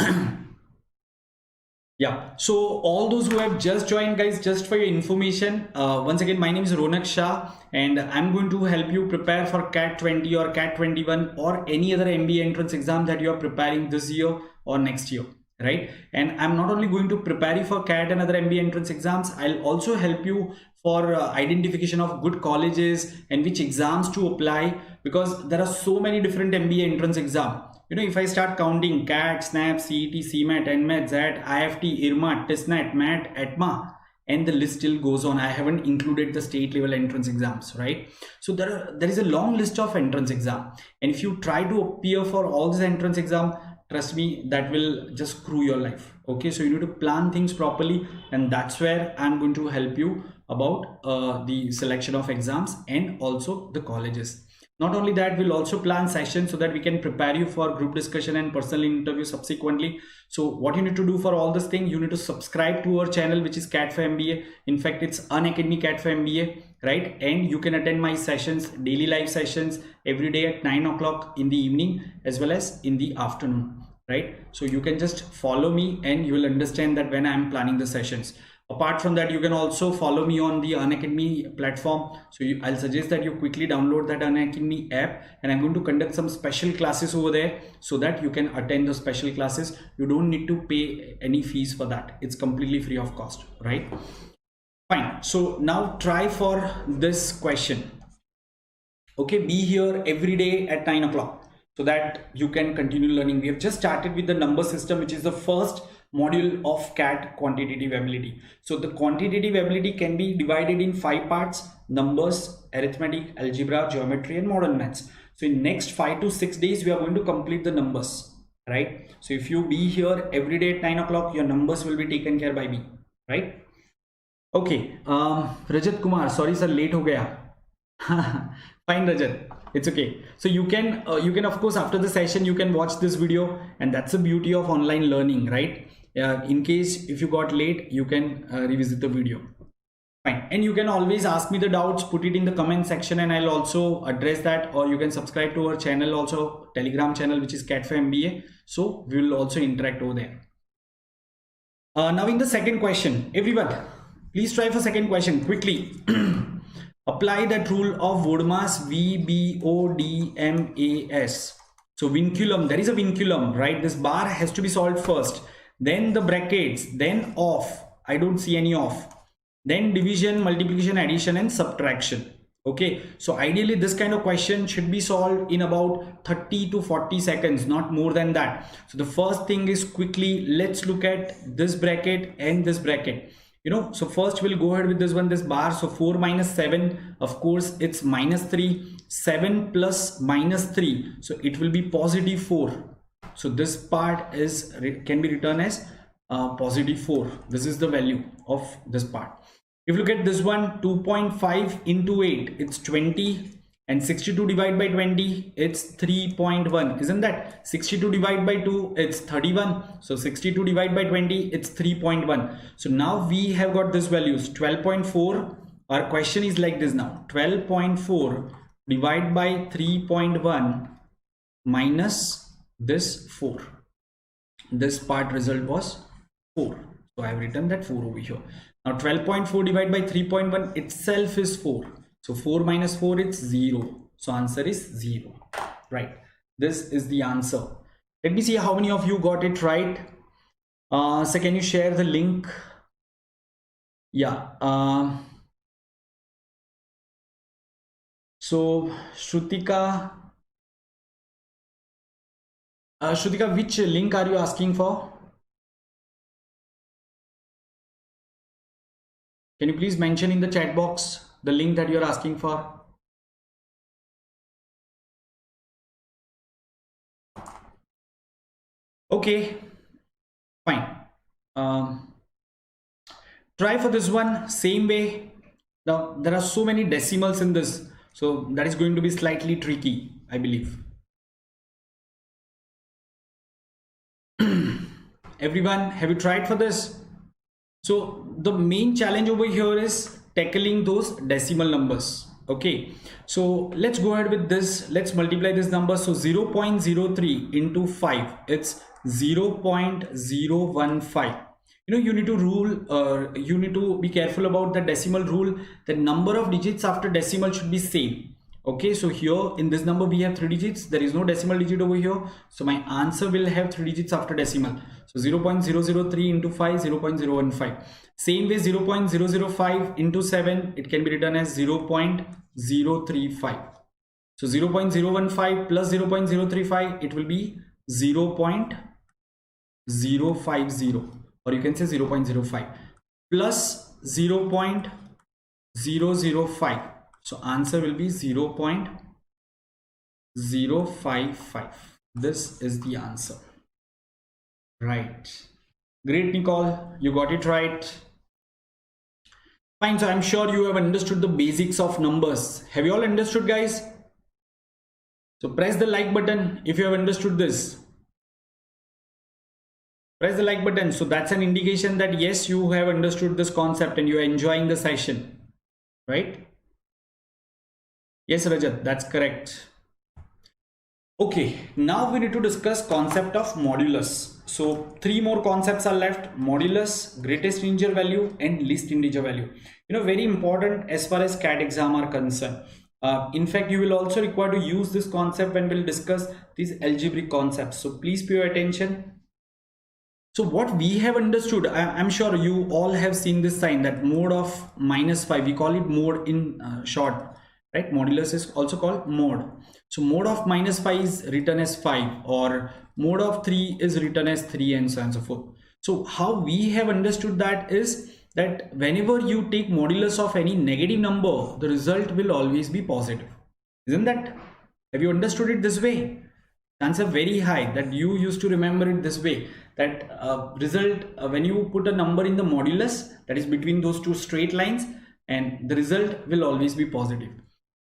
Yeah, so all those who have just joined, guys, just for your information, once again, my name is Ronak Shah and I'm going to help you prepare for CAT 20 or CAT 21 or any other MBA entrance exam that you are preparing this year or next year, right? And I'm not only going to prepare you for CAT and other MBA entrance exams, I'll also help you for identification of good colleges and which exams to apply, because there are so many different MBA entrance exams. You know, if I start counting CAT, SNAP, CET, CMAT, NMAT, ZAT, IIFT, IRMA, TISNAT, MAT, ATMA, and the list still goes on. I haven't included the state level entrance exams, right? So there is a long list of entrance exam. And if you try to appear for all these entrance exam, trust me, that will just screw your life. Okay, so you need to plan things properly, and that's where I'm going to help you about the selection of exams and also the colleges. Not only that, we'll also plan sessions so that we can prepare you for group discussion and personal interview subsequently. So what you need to do for all this thing, you need to subscribe to our channel, which is CAT4MBA. In fact, it's Unacademy CAT4MBA, right? And you can attend my sessions, daily live sessions every day at 9 o'clock in the evening as well as in the afternoon, right? So you can just follow me and you will understand that when I'm planning the sessions. Apart from that, you can also follow me on the Unacademy platform. So I'll suggest that you quickly download that Unacademy app, and I'm going to conduct some special classes over there so that you can attend the special classes. You don't need to pay any fees for that. It's completely free of cost, right? Fine. So now try for this question. Okay, be here every day at 9 o'clock so that you can continue learning. We have just started with the number system, which is the first module of CAT quantitative ability. So the quantitative ability can be divided in 5 parts: numbers, arithmetic, algebra, geometry, and modern maths. So in next 5 to 6 days, we are going to complete the numbers, right? So if you be here every day at 9 o'clock, your numbers will be taken care by me, right? Okay, Rajat Kumar, sorry sir, late ho gaya. Fine Rajat, it's okay. So you can of course, after the session you can watch this video, and that's the beauty of online learning, right? In case if you got late, you can revisit the video. Fine. And you can always ask me the doubts, put it in the comment section, and I'll also address that. Or you can subscribe to our channel, also Telegram channel, which is CAT4MBA. So we will also interact over there. Now in the second question, everyone, please try for second question quickly. Apply that rule of Vodmas, VBODMAS. So vinculum, there is a vinculum, right? This bar has to be solved first, then the brackets, then off. I don't see any off. Then division, multiplication, addition, and subtraction. Okay, so ideally this kind of question should be solved in about 30 to 40 seconds, not more than that. So the first thing is, quickly let's look at this bracket and this bracket. You know, so first we'll go ahead with this one, this bar. So 4 minus 7, of course it's minus 3. 7 plus minus 3, so it will be positive 4. So this part is can be written as positive 4. This is the value of this part. If you look at this one, 2.5 into 8, it's 20, and 62 divided by 20, it's 3.1. Isn't that? 62 divided by 2, it's 31. So 62 divided by 20, it's 3.1. So now we have got this values, 12.4. Our question is like this now, 12.4 divided by 3.1 minus this 4. This part result was 4. So I have written that 4 over here. Now 12.4 divided by 3.1 itself is 4. So 4 minus 4, it's 0. So answer is 0, right? This is the answer. Let me see how many of you got it right. So can you share the link? Yeah. So Shrutika, which link are you asking for? Can you please mention in the chat box the link that you are asking for? Okay, fine. Try for this one, same way. Now there are so many decimals in this, so that is going to be slightly tricky, I believe. Everyone, have you tried for this? So the main challenge over here is tackling those decimal numbers. Okay, so let's go ahead with this. Let's multiply this number. So 0.03 into 5, it's 0.015. You need to be careful about the decimal rule. The number of digits after decimal should be same. Okay, so here in this number we have 3 digits. There is no decimal digit over here, so my answer will have 3 digits after decimal. So 0.003 into 5, 0.015. Same way, 0.005 into 7, it can be written as 0.035. So 0.015 plus 0.035, it will be 0.050, or you can say 0.05 plus 0.005. So answer will be 0.055. This is the answer. Right. Great, Nicole. You got it right. Fine. So I'm sure you have understood the basics of numbers. Have you all understood, guys? So press the like button if you have understood this. Press the like button. So that's an indication that yes, you have understood this concept and you are enjoying the session. Right? Yes, Rajat, that's correct. Okay, now we need to discuss concept of modulus. So 3 more concepts are left: modulus, greatest integer value, and least integer value. Very important as far as CAT exam are concerned. In fact, you will also require to use this concept when we'll discuss these algebraic concepts. So please pay your attention. So what we have understood, I'm sure you all have seen this sign, that mode of -5, we call it mode in short. Right, modulus is also called mode. So mode of -5 is written as 5, or mode of 3 is written as 3, and so on and so forth. So how we have understood that is that whenever you take modulus of any negative number, the result will always be positive. Isn't that? Have you understood it this way? Chances are very high that you used to remember it this way, that result when you put a number in the modulus, that is between those two straight lines, and the result will always be positive.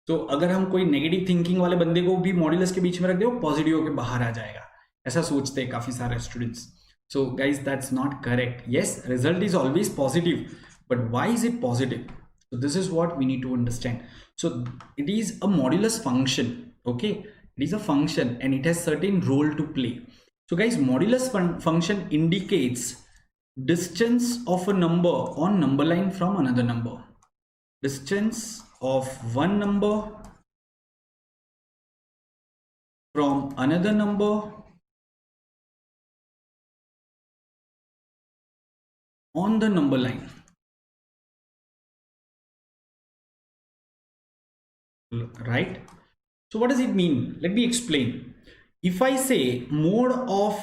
तो अगर हम कोई negative thinking वाले बंदे को भी modulus के बीच में रख दे, वो पॉजिटिव होकर बाहर आ जाएगा, ऐसा सोचते हैं काफी सारे students. So guys, that's not correct. Yes, result is always positive, but why is it positive? So this is what we need to understand. So it is a modulus function. Okay, it is a function and it has certain role to play. So guys, modulus function indicates distance of a number on number line from another number. Distance of one number from another number on the number line. Right? So what does it mean? Let me explain. If I say mode of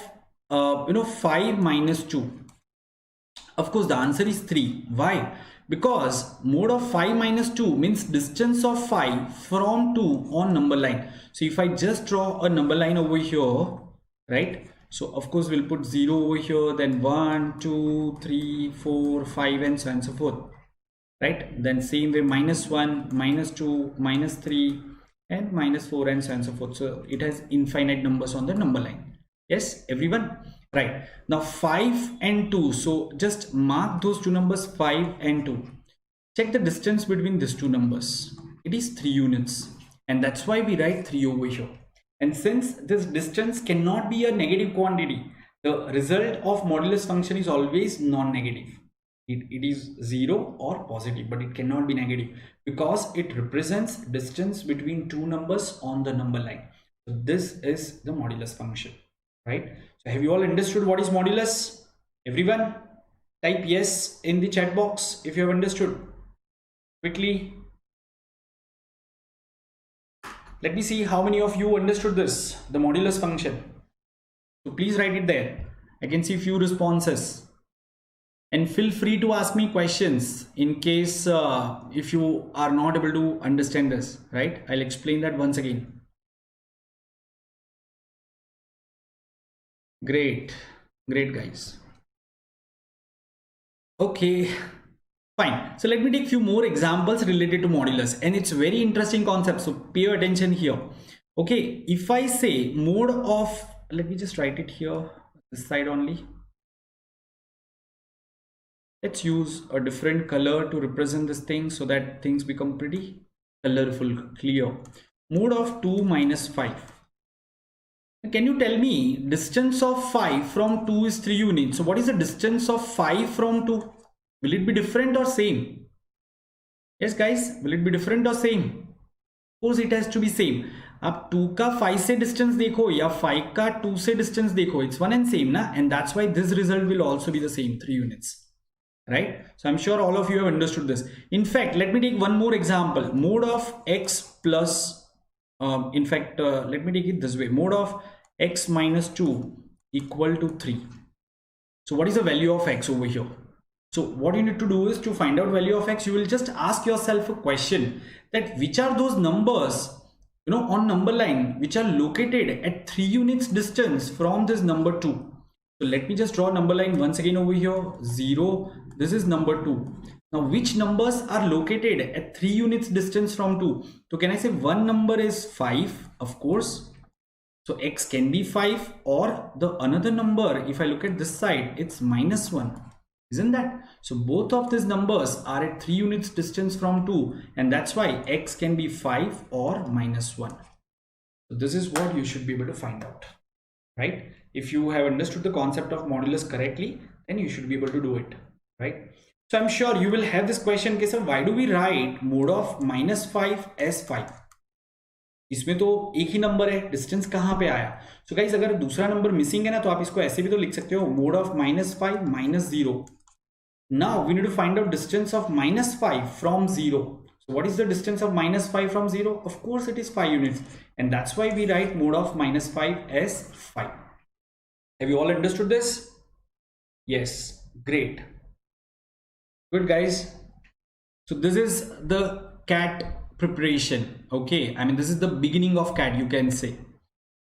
5 minus 2, of course the answer is 3. Why? Because mode of 5 minus 2 means distance of 5 from 2 on number line. So if I just draw a number line over here, right? So of course we'll put 0 over here, then 1, 2, 3, 4, 5, and so on and so forth. Right? Then same way, -1, -2, -3, and -4, and so on and so forth. So it has infinite numbers on the number line. Yes, everyone? Right. Now 5 and 2. So just mark those two numbers, 5 and 2. Check the distance between these two numbers. It is 3 units. And that's why we write 3 over here. And since this distance cannot be a negative quantity, the result of modulus function is always non-negative. It is 0 or positive, but it cannot be negative because it represents distance between two numbers on the number line. So this is the modulus function, right? So have you all understood what is modulus? Everyone, type yes in the chat box if you have understood quickly. Let me see how many of you understood this, the modulus function. So please write it there. I can see few responses. And feel free to ask me questions in case if you are not able to understand this, right? I'll explain that once again. Great, great guys. Okay, fine. So let me take few more examples related to modulus, and it's very interesting concept. So pay attention here. Okay, if I say mode of, let me just write it here, this side only. Let's use a different color to represent this thing so that things become pretty colorful, clear. Mode of 2 minus 5. Can you tell me distance of 5 from 2 is 3 units. So what is the distance of 5 from 2? Will it be different or same? Yes guys, will it be different or same? Of course it has to be same. आप 2 का 5 से distance देखो या 5 का 2 से distance देखो, it's one and same ना, and that's why this result will also be the same, 3 units, right? So I'm sure all of you have understood this. In fact, let me take one more example. Mode of x plus let me take it this way. Mode of x minus 2 equal to 3. So what is the value of x over here? So what you need to do is, to find out value of x, you will just ask yourself a question, that which are those numbers, you know, on number line which are located at 3 units distance from this number 2. So let me just draw number line once again over here. 0, this is number 2. Now which numbers are located at 3 units distance from 2? So can I say one number is 5? Of course. So x can be 5, or the another number, if I look at this side, it's minus 1. Isn't that? So both of these numbers are at 3 units distance from 2, and that's why x can be 5 or minus 1. So this is what you should be able to find out, right? If you have understood the concept of modulus correctly, then you should be able to do it, right? So I'm sure you will have this question, okay, sir, why do we write mode of minus 5 as 5? इसमें तो एक ही number है, distance कहाँ पे आया? So guys, अगर दूसरा number missing है ना, तो आप इसको ऐसे भी तो लिख सकते हो, mode of minus 5 minus 0. Now we need to find out distance of minus 5 from 0. So what is the distance of minus 5 from 0? Of course it is 5 units, and that's why we write mode of minus 5 as 5. Have you all understood this? Yes, great. Good guys. So this is the CAT preparation. Okay, I mean, this is the beginning of CAT, you can say.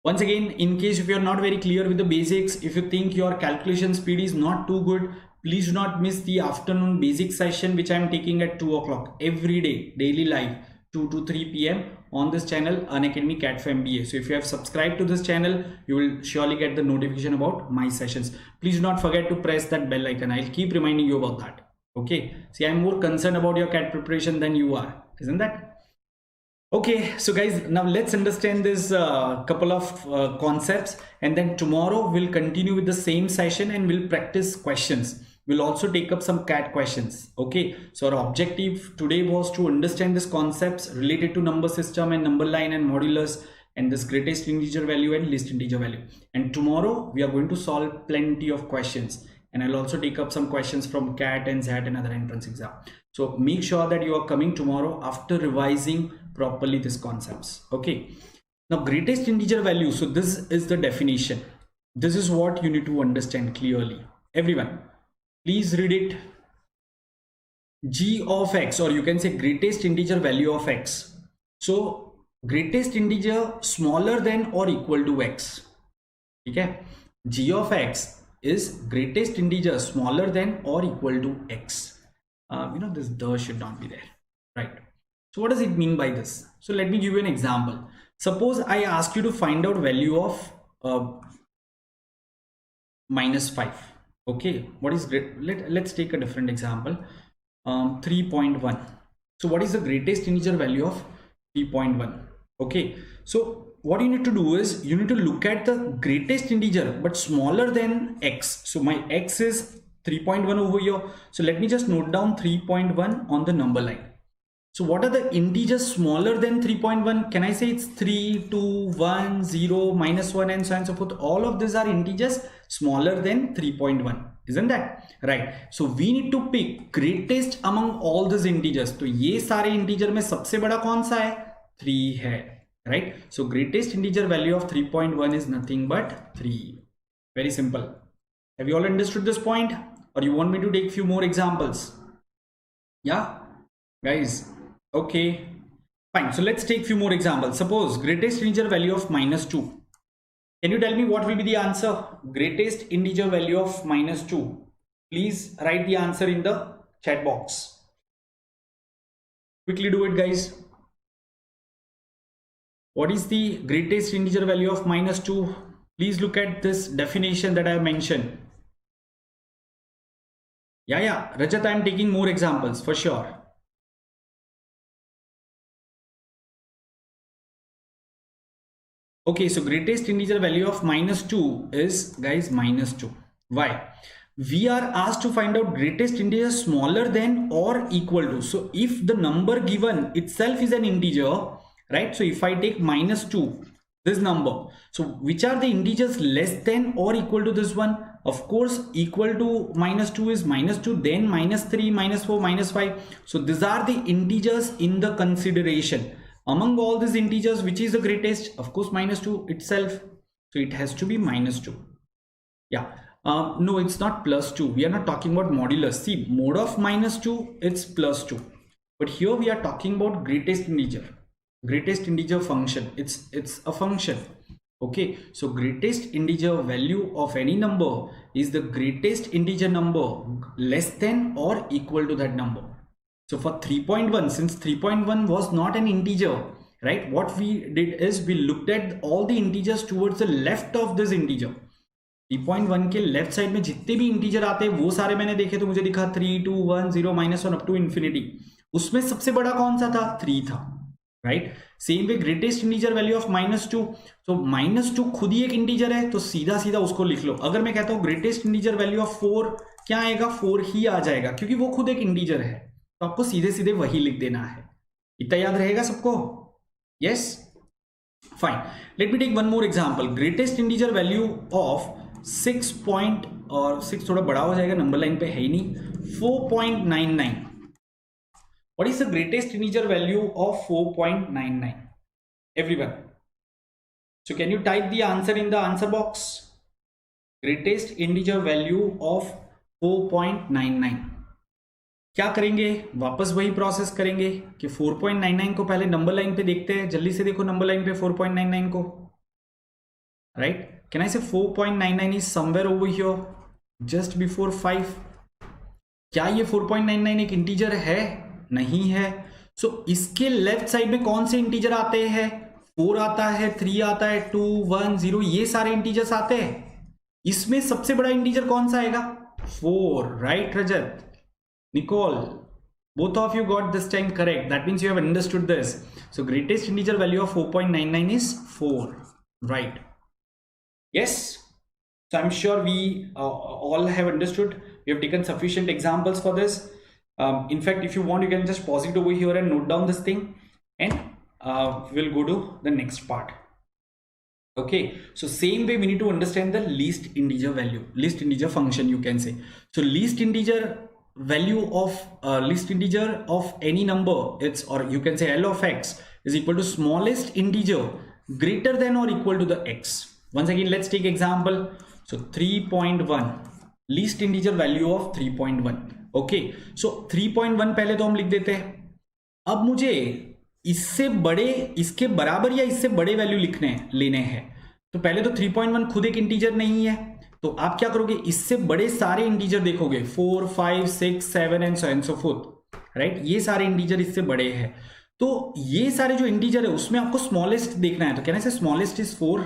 Once again, in case if you are not very clear with the basics, if you think your calculation speed is not too good, please do not miss the afternoon basic session which I am taking at 2 o'clock every day, daily live, 2 to 3 p.m. on this channel, Unacademy CAT4MBA. So if you have subscribed to this channel, you will surely get the notification about my sessions. Please do not forget to press that bell icon. I'll keep reminding you about that. Okay, see, I'm more concerned about your CAT preparation than you are, isn't that? Okay, so guys, now let's understand this couple of concepts, and then tomorrow we'll continue with the same session and we'll practice questions. We'll also take up some CAT questions. Okay, so our objective today was to understand these concepts related to number system and number line and modulus and this greatest integer value and least integer value. And tomorrow we are going to solve plenty of questions, and I'll also take up some questions from CAT and ZAT and other entrance exam. So make sure that you are coming tomorrow after revising properly these concepts. Okay, now greatest integer value. So this is the definition. This is what you need to understand clearly. Everyone, please read it. G of x, or you can say greatest integer value of x. So greatest integer smaller than or equal to x. Okay, G of x is greatest integer smaller than or equal to x. You know, this the should not be there, right? So what does it mean by this? So let me give you an example. Suppose I ask you to find out value of minus 5. Okay, what is great? Let's take a different example. 3.1. So what is the greatest integer value of 3.1? Okay, so what you need to do is you need to look at the greatest integer but smaller than x. So my x is 3.1 over here. So let me just note down 3.1 on the number line. So what are the integers smaller than 3.1? Can I say it's 3, 2, 1, 0, minus 1 and so on and so forth? All of these are integers smaller than 3.1. Isn't that right? So we need to pick greatest among all these integers. तो ये सारे integer में सबसे बड़ा कौन सा है? 3 है, right? So greatest integer value of 3.1 is nothing but 3. Very simple. Have you all understood this point? Or you want me to take few more examples? Yeah, guys. Okay, fine. So let's take few more examples. Suppose greatest integer value of minus 2. Can you tell me what will be the answer? Greatest integer value of minus 2. Please write the answer in the chat box. Quickly do it, guys. What is the greatest integer value of minus 2? Please look at this definition that I have mentioned. Yeah, Rajat, I'm taking more examples for sure. Okay, so greatest integer value of -2 is, guys, -2. Why? We are asked to find out greatest integer smaller than or equal to. So if the number given itself is an integer, right? So if I take -2, this number, so which are the integers less than or equal to this one? Of course, equal to -2 is -2, then -3, -4, -5. So these are the integers in the consideration. Among all these integers, which is the greatest? Of course, -2 itself. So it has to be -2. Yeah. No, it's not +2. We are not talking about modulus. See, mod of -2, it's +2. But here we are talking about greatest integer function. It's a function. Okay, so greatest integer value of any number is the greatest integer number less than or equal to that number. So for 3.1, since 3.1 was not an integer, right, what we did is we looked at all the integers towards the left of this integer. 3.1 के left side में जितने भी integer आते हैं वो सारे मैंने देखे, तो मुझे दिखा 3, 2, 1, 0, -1 अप टू इंफिनिटी. उसमें सबसे बड़ा कौन सा था? 3 था, right. Same way greatest integer value of -2. तो -2 खुद ही एक इंटीजर है, तो सीधा सीधा उसको लिख लो. अगर मैं कहता हूं ग्रेटेस्ट इंटीजर वैल्यू ऑफ 4, क्या आएगा? 4 ही आ जाएगा, क्योंकि वो खुद एक इंटीजर है. तो आपको सीधे सीधे वही लिख देना है. इतना याद रहेगा सबको? Yes, fine. Let me take one more example. Greatest integer value of 6 और 6 थोड़ा बड़ा हो जाएगा, नंबर लाइन पे है ही नहीं. 4.99. What is the greatest integer value of 4.99? Everyone, so can you type the answer in the answer box? Greatest integer value of 4.99. क्या करेंगे? वापस वही प्रोसेस करेंगे कि 4.99 को पहले नंबर लाइन पे देखते हैं. जल्दी से देखो नंबर लाइन पे 4.99 को, right. Can I say 4.99 is somewhere over here just before 5? क्या ये 4.99 एक इंटीजर है? नहीं है. सो इसके लेफ्ट साइड में कौन से इंटीजर आते हैं? 4 आता है, 3 आता है, 2, 1, 0, ये सारे इंटीजर्स आते हैं. इसमें सबसे बड़ा इंटीजर कौन सा आएगा? 4, right Rajat, Nicole, both of you got this time correct. That means you have understood this. So greatest integer value of 4.99 is 4, right? Yes. So I'm sure we all have understood. We have taken sufficient examples for this. In fact, if you want, you can just pause it over here and note down this thing, and we'll go to the next part. Okay, so same way we need to understand the least integer value, least integer function, you can say. So least integer value of least integer of any number, it's, or you can say L of x is equal to smallest integer greater than or equal to the x. Once again, let's take example. So 3.1, least integer value of 3.1. okay, so 3.1 पहले तो हम लिख देते हैं. अब मुझे इससे बड़े, इसके बराबर या इससे बड़े वैल्यू लेने हैं. तो पहले तो 3.1 खुद एक इंटीजर नहीं है, तो आप क्या करोगे? इससे बड़े सारे इंटीजर देखोगे, 4, 5, 6, 7 and so and so fourth, right. ये सारे इंटीजर इससे बड़े हैं. तो ये सारे जो इंटीजर है उसमें आपको स्मॉलेस्ट देखना है. तो कहना है smallest is 4.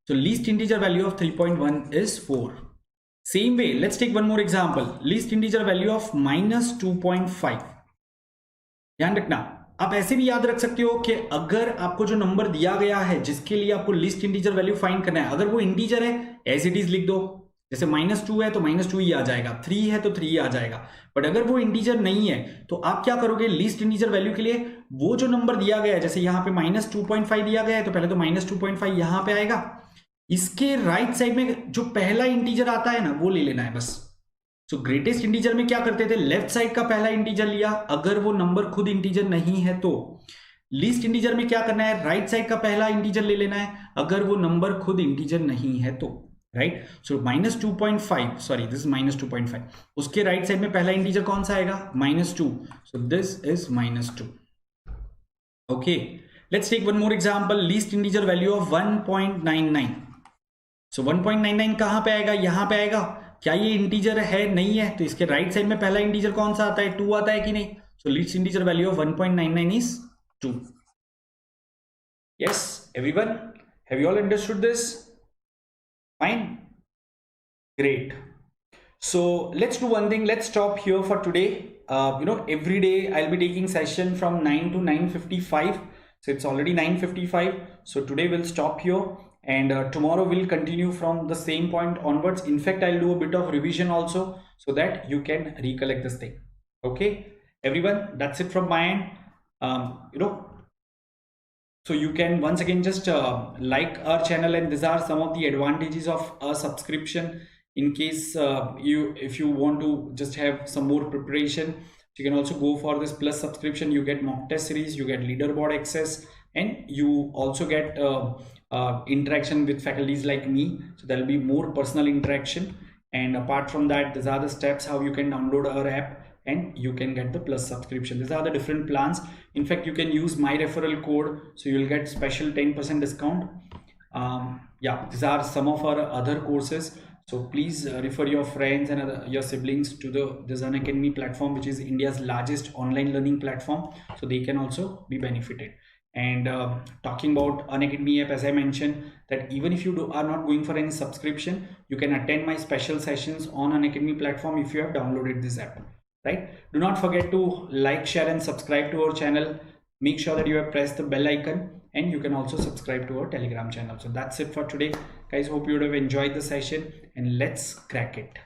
So least integer value of 3.1 is 4. Same way, let's take one more example. Least integer value of -2.5. ध्यान रखना, आप ऐसे भी याद रख सकते हो कि अगर आपको जो नंबर दिया गया है जिसके लिए आपको लीस्ट इंटीजर वैल्यू फाइंड करना है, अगर वो इंटीजर है एज इट इज लिख दो. जैसे -2 है तो -2 ही आ जाएगा, 3 है तो 3 ही आ जाएगा. बट अगर वो इंटीजर नहीं है तो आप क्या करोगे? लीस्ट इंटीजर वैल्यू के लिए वो जो नंबर दिया गया है, जैसे यहाँ पे -2.5 दिया गया है, तो पहले तो -2.5 यहाँ पे आएगा. इसके राइट साइड में जो पहला इंटीजर आता है ना, वो ले लेना है बस. सो ग्रेटेस्ट इंटीजर में क्या करते थे? लेफ्ट साइड का पहला इंटीजर लिया, अगर वो नंबर खुद इंटीजर नहीं है तो. लीस्ट इंटीजर में क्या करना है? राइट साइड का पहला इंटीजर ले लेना है, अगर वो नंबर खुद इंटीजर नहीं है तो, right. So -2.5, sorry this is -2.5. उसके राइट साइड में पहला इंटीजर कौन सा आएगा? -2. So this is -2. Okay, let's take one more example. Least integer value of 1.99. So 1.99 कहां पे आएगा? यहां पे आएगा. क्या ये इंटीजर है? नहीं है. तो इसके राइट साइड में पहला इंटीजर कौन सा आता है? 2 आता है कि नहीं? So least integer value of 1.99 is 2. Yes everyone, have you all understood this? Fine, great. So let's do one thing. Let's stop here for today. Every day I'll be taking session from 9 to 9:55. So it's already 9:55. So today we'll stop here, and tomorrow we'll continue from the same point onwards. In fact, I'll do a bit of revision also so that you can recollect this thing. Okay, everyone, that's it from my end. So you can once again just like our channel, and these are some of the advantages of a subscription. In case if you want to just have some more preparation, you can also go for this plus subscription. You get mock test series, you get leaderboard access, and you also get interaction with faculties like me. So there will be more personal interaction. And apart from that, these are the steps how you can download our app and you can get the plus subscription. These are the different plans. In fact, you can use my referral code, so you will get special 10% discount. Yeah, these are some of our other courses. So please refer your friends and your siblings to this Unacademy platform, which is India's largest online learning platform, so they can also be benefited. And talking about Unacademy app, as I mentioned, that even if you are not going for any subscription, you can attend my special sessions on Unacademy platform if you have downloaded this app, right? Do not forget to like, share and subscribe to our channel. Make sure that you have pressed the bell icon, and you can also subscribe to our Telegram channel. So that's it for today, guys. Hope you would have enjoyed the session, and let's crack it.